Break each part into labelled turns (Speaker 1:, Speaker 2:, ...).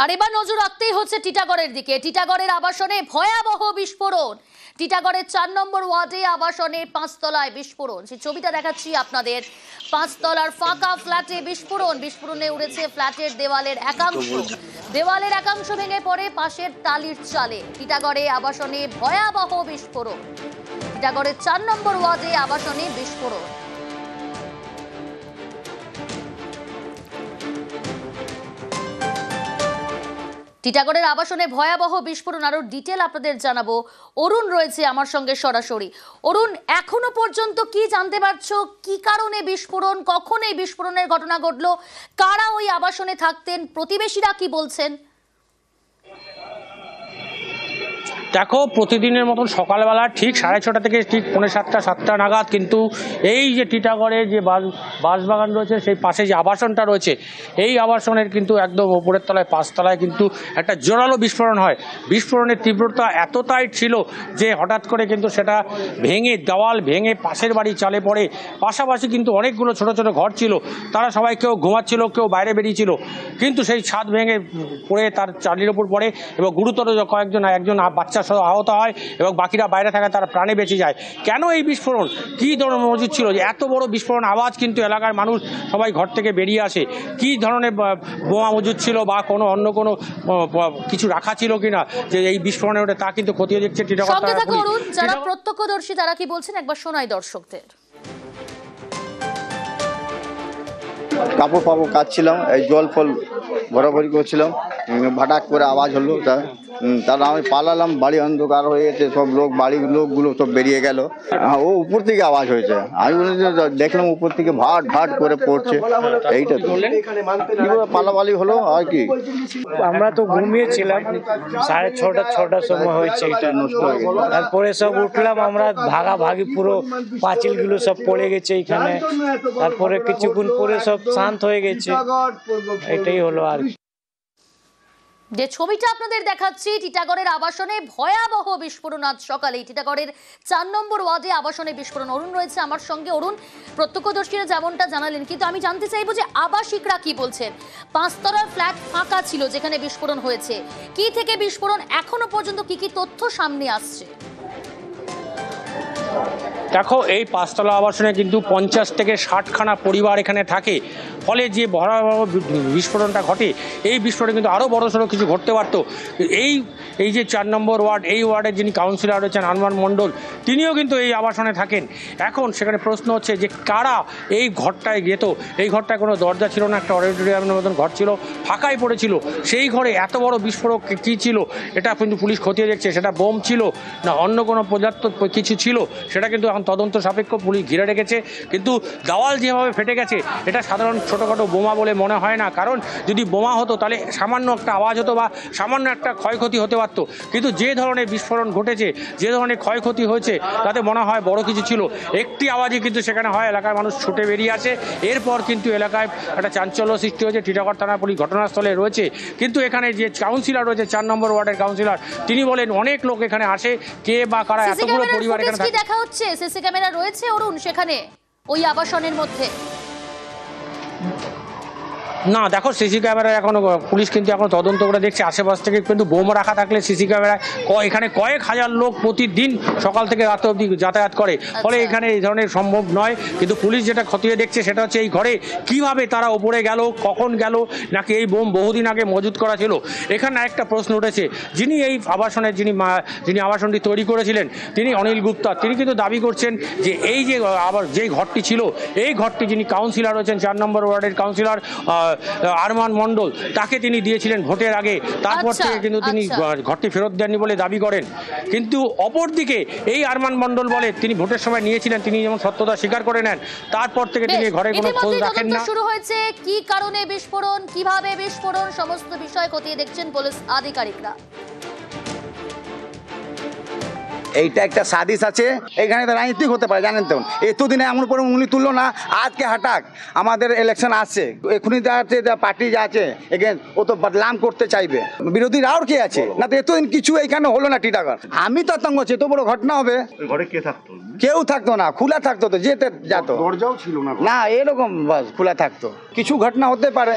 Speaker 1: আর এবার নজর রাখতেই হচ্ছে টিটাগড়ের দিকে। টিটাগড়ের আবাসনে ভয়াবহ বিস্ফোরণ। টিটাগড়ের ৪ নম্বর ওয়ার্ডে আবাসনের ৫ তলায় বিস্ফোরণ। সেই ছবিটা দেখাচ্ছি আপনাদের। ৫ তলার ফাঁকা ফ্ল্যাটে বিস্ফোরণ। বিস্ফোরণে উড়েছে ফ্ল্যাটের দেওয়ালের একাংশ ভেঙে পড়ে পাশের টালির চালে। টিটাগড়ে আবাসনে ভয়াবহ বিস্ফোরণ। টিটাগড়ের ৪ নম্বর ওয়ার্ডে আবাসনে বিস্ফোরণ। টিটাগড়ের আবাসনে ভয়াবহ বিস্ফোরণ। আরো ডিটেল আপনাদের জানাবো। অরুণ রয়েছে আমার সঙ্গে সরাসরি। অরুণ, এখনো পর্যন্ত কি জানতে পারছো, কি কারণে বিস্ফোরণ, কখন এই বিস্ফোরণের ঘটনা ঘটলো, কারা ওই আবাসনে থাকতেন, প্রতিবেশীরা কি বলছেন?
Speaker 2: দেখো, প্রতিদিনের মতন সকালবেলা ঠিক 6:30 থেকে ঠিক 6:45-7টা নাগাদ কিন্তু এই যে টিটাগড়ে যে বাঁশবাগান রয়েছে সেই পাশে যে আবাসনটা রয়েছে এই আবাসনের কিন্তু একদম ওপরের তলায় 5 তলায় কিন্তু একটা জোরালো বিস্ফোরণ হয়। বিস্ফোরণের তীব্রতা এতটাই ছিল যে হঠাৎ করে কিন্তু সেটা ভেঙে, দেওয়াল ভেঙে পাশের বাড়ি চালে পড়ে। পাশাপাশি কিন্তু অনেকগুলো ছোট ছোট ঘর ছিল, তারা সবাই কেউ ঘুমাচ্ছিল, কেউ বাইরে বেরিয়েছিল, কিন্তু সেই ছাদ ভেঙে পড়ে তার চালির ওপর পড়ে এবং গুরুতর একজন বাচ্চা আহত হয় এবং বাকিরা বাইরে থাকে, তারা প্রাণে বেঁচে যায়। কেন এই বিস্ফোরণ, কী ধরনের মজুদ ছিল যে এত বড় বিস্ফোরণ আওয়াজ কিন্তু এলাকার মানুষ সবাই ঘর থেকে বেরিয়ে আসে? কী ধরনের বোমা মজুদ ছিল বা অন্য কোনো কিছু রাখা ছিল কিনা যে এই বিস্ফোরণে ওঠে তা কিন্তু খতিয়ে দেখছে টিটাগড় থানার পুলিশ।
Speaker 1: যারা প্রত্যক্ষদর্শী তারা কি বলছেন একবার শোনাই দর্শকদের।
Speaker 3: কাপড় ফাপড় কাচ্ছিলাম, এই জল ফল ভরাভরি করছিলাম, হঠাৎ করে আওয়াজ হলো। তারপর আমি পালালাম, বাড়ি অন্ধকার হয়ে গেছে, সব বাড়ির লোকগুলো সব বেরিয়ে গেল। ও উপর থেকে আওয়াজ হয়েছে, আমি দেখলাম উপর থেকে ভাট ভাট করে পড়ছে। এইটা পালাপালি হলো আর কি।
Speaker 4: আমরা তো ঘুমিয়েছিলাম, 6:30-6টার সময় হয়েছে এটা নষ্ট হয়ে গেল। তারপরে সব উঠলাম আমরা, ভাগাভাগি পুরো পাঁচিলগুলো সব পড়ে গেছে এইখানে। তারপরে কিছুক্ষণ পরে সব শান্ত হয়ে গেছে, এটাই হলো আর কি।
Speaker 1: যে ছবিটা আপনাদের দেখাচ্ছি, টিটাগড়ের আবাসনে ভয়াবহ বিস্ফোরণ আজ সকালে। টিটাগড়ের ৪ নম্বর ওয়ার্ডে আবাসনে বিস্ফোরণ। অরুণ রয়েছে আমার সঙ্গে। অরুণ, প্রত্যক্ষদর্শীরা যেমনটা জানালেন, কিন্তু আমি জানতে চাইবো যে আবাসিকরা কি বলছেন। ৫ তলার ফ্ল্যাট ফাঁকা ছিল যেখানে বিস্ফোরণ হয়েছে, কি থেকে বিস্ফোরণ, এখনো পর্যন্ত কি কি তথ্য সামনে আসছে?
Speaker 2: দেখো, এই 5 তলা আবাসনে কিন্তু 50 থেকে 60খানা পরিবার এখানে থাকে। ফলে যে ভয়াবহ বিস্ফোরণটা ঘটে, এই বিস্ফোরণে কিন্তু আরও বড়সড় কিছু ঘটতে পারতো। এই যে 4 নম্বর ওয়ার্ড, এই ওয়ার্ডের যিনি কাউন্সিলর রয়েছেন আরমান মণ্ডল, তিনিও কিন্তু এই আবাসনে থাকেন। এখন সেখানে প্রশ্ন হচ্ছে যে কারা এই ঘরটায় যেত। এই ঘরটায় কোনো দরজা ছিল না, একটা অডিটোরিয়ামের মতন ঘর ছিল, ফাঁকাই পড়েছিল। সেই ঘরে এত বড় বিস্ফোরক কী ছিল এটা কিন্তু পুলিশ খতিয়ে দেখছে। সেটা বোম ছিল না অন্য কোনো পদার্থ কিছু ছিল, সেটা কিন্তু এখন তদন্ত সাপেক্ষ পুলিশ ঘিরে রেখেছে। কিন্তু দেওয়াল যেভাবে ফেটে গেছে এটা সাধারণ ছোটোখাটো বোমা বলে মনে হয় না, কারণ যদি বোমা হতো তাহলে সামান্য একটা আওয়াজ হতো বা সামান্য একটা ক্ষয়ক্ষতি হতে পারত। কিন্তু যে ধরনের বিস্ফোরণ ঘটেছে, যে ধরনের ক্ষয়ক্ষতি হয়েছে, তাতে মনে হয় বড় কিছু ছিল। একটি আওয়াজই কিন্তু সেখানে হয়, এলাকার মানুষ ছুটে বেরিয়ে আসে। এরপর কিন্তু এলাকায় একটা চাঞ্চল্য সৃষ্টি হয়েছে। টিটাগড় থানা পুলিশ ঘটনাস্থলে রয়েছে, কিন্তু এখানে যে কাউন্সিলর রয়েছে 4 নম্বর ওয়ার্ডের কাউন্সিলর, তিনি বলেন অনেক লোক এখানে আসে, কে বা কারা এতগুলো পরিবার এখানে থাকে।
Speaker 1: দেখা হচ্ছে সিসি ক্যামেরা রয়েছে অরুণ সেখানে ওই আবাসনের মধ্যে?
Speaker 2: না, দেখো, সিসি ক্যামেরায় এখনো পুলিশ কিন্তু এখন তদন্ত করে দেখছে। আশেপাশ থেকে কিন্তু বোমা রাখা থাকলে সিসি ক্যামেরায় এখানে কয়েক হাজার লোক প্রতিদিন সকাল থেকে রাত অবধি যাতায়াত করে, ফলে এখানে এই ধরনের সম্ভব নয়। কিন্তু পুলিশ যেটা খতিয়ে দেখছে সেটা হচ্ছে এই ঘরে কিভাবে তারা ওপরে গেল, কখন গেল, নাকি এই বোম বহুদিন আগে মজুত করা ছিল। এখানে একটা প্রশ্ন উঠেছে, যিনি এই আবাসনের যিনি আবাসনটি তৈরি করেছিলেন তিনি অনিল গুপ্তা, তিনি কিন্তু দাবি করছেন যে এই যে আবার যেই ঘরটি ছিল, এই ঘরটি যিনি কাউন্সিলর রয়েছেন 4 নম্বর ওয়ার্ডের কাউন্সিলর আরমান মণ্ডল, তাকে তিনি দিয়েছিলেন ভোটের আগে। তারপর থেকে কিন্তু তিনি ঘরটি ফেরত দেননি বলে দাবি করেন। কিন্তু অপরদিকে এই আরমান মণ্ডল বলে তিনি ভোটের সময় নিয়েছিলেন, তিনি যেমন সত্যতা স্বীকার করে নেন, তারপর থেকে তিনি ঘরে কোনো খোঁজ রাখেন না।
Speaker 1: শুরু হয়েছে কি কারণে বিস্ফোরণ, কিভাবে বিস্ফোরণ, সমস্ত বিষয় খতিয়ে দেখছেন পুলিশ আধিকারিকরা।
Speaker 5: এইটা একটা সাদিশ আছে, এখানে তো রাজনীতি হতে পারে জানেন তো। এতদিনে এমন করে উঙ্গলি তুললো না, আজকে হঠাৎ আমাদের ইলেকশন আসছে, এখনই যা আছে পার্টি যা আছে এখানে ও তো বদলাম করতে চাইবে, বিরোধীরা আর কে আছে না, তো এতদিন কিছু এখানে হলো না টিটাগড়। আমি তো আতঙ্ক হচ্ছে, এত বড় ঘটনা হবে।
Speaker 6: ঘরে কে থাকতো?
Speaker 5: কেউ থাকতো না, খোলা থাকতো তো যেতে যেত,
Speaker 6: দরজাও ছিল না।
Speaker 5: না এরকম বাস খোলা থাকতো। কিছু ঘটনা হতে পারে,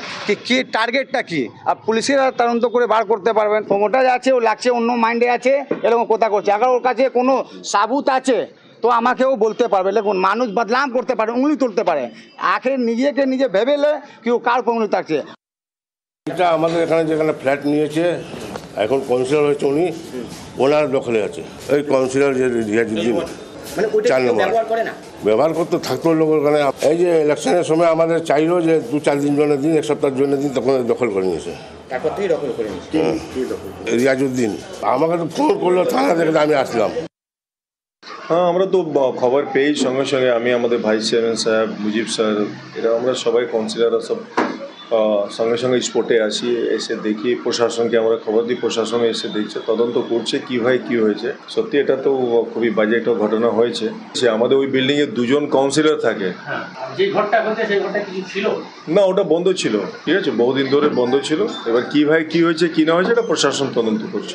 Speaker 5: কি টার্গেটটা কি আর পুলিশেরা তদন্ত করে বার করতে পারবেন। ওটা আছে ও লাগছে অন্য মাইন্ডে আছে, এরকম কথা করছে। আবার ওর কাছে কোনো সাবুত আছে তো আমাকেও বলতে পারবে। দেখুন মানুষ বদলাম করতে পারে, উঙ্গলি তুলতে পারে, আখের নিজেকে নিজে ভেবেলে কেউ কার উঙ্গলি থাকছে।
Speaker 7: এটা আমাদের এখানে যেখানে ফ্ল্যাট নিয়েছে এখন কাউন্সিলর হয়েছে উনি, ওনার দখলে আছে। ওই কাউন্সিলর যে রিয়াজুদ্দিন 4 নম্বর ব্যবহার করতে থাকতো লোকের ওখানে। এই যে ইলেকশনের সময় আমাদের চাইলো যে 2-4 দিন জন্য দিন, 1 সপ্তাহের জন্য দিন, তখন দখল করে নিয়েছে। রিয়াজুদ্দিন আমাকে তো ফোন করলো থানা থেকে, আমি আসলাম।
Speaker 8: হ্যাঁ, আমরা তো খবর পেয়ে সঙ্গে সঙ্গে আমি, আমাদের ভাইস চেয়ারম্যান সাহেব, মুজিব স্যার, এরা আমরা সবাই কাউন্সিলররা সব সঙ্গে সঙ্গে স্পটে আসি, এসে দেখি, প্রশাসনকে আমরা খবর দিই, প্রশাসন এসে দেখছে, তদন্ত করছে কীভাবে কী হয়েছে। সত্যি এটা তো খুবই বাজে একটা ঘটনা হয়েছে। সে আমাদের ওই বিল্ডিংয়ে 2 জন কাউন্সিলর থাকে। না, ওটা বন্ধ ছিল, ঠিক আছে, বহুদিন ধরে বন্ধ ছিল। এবার কীভাবে কী হয়েছে কী না হয়েছে এটা প্রশাসন তদন্ত করছে।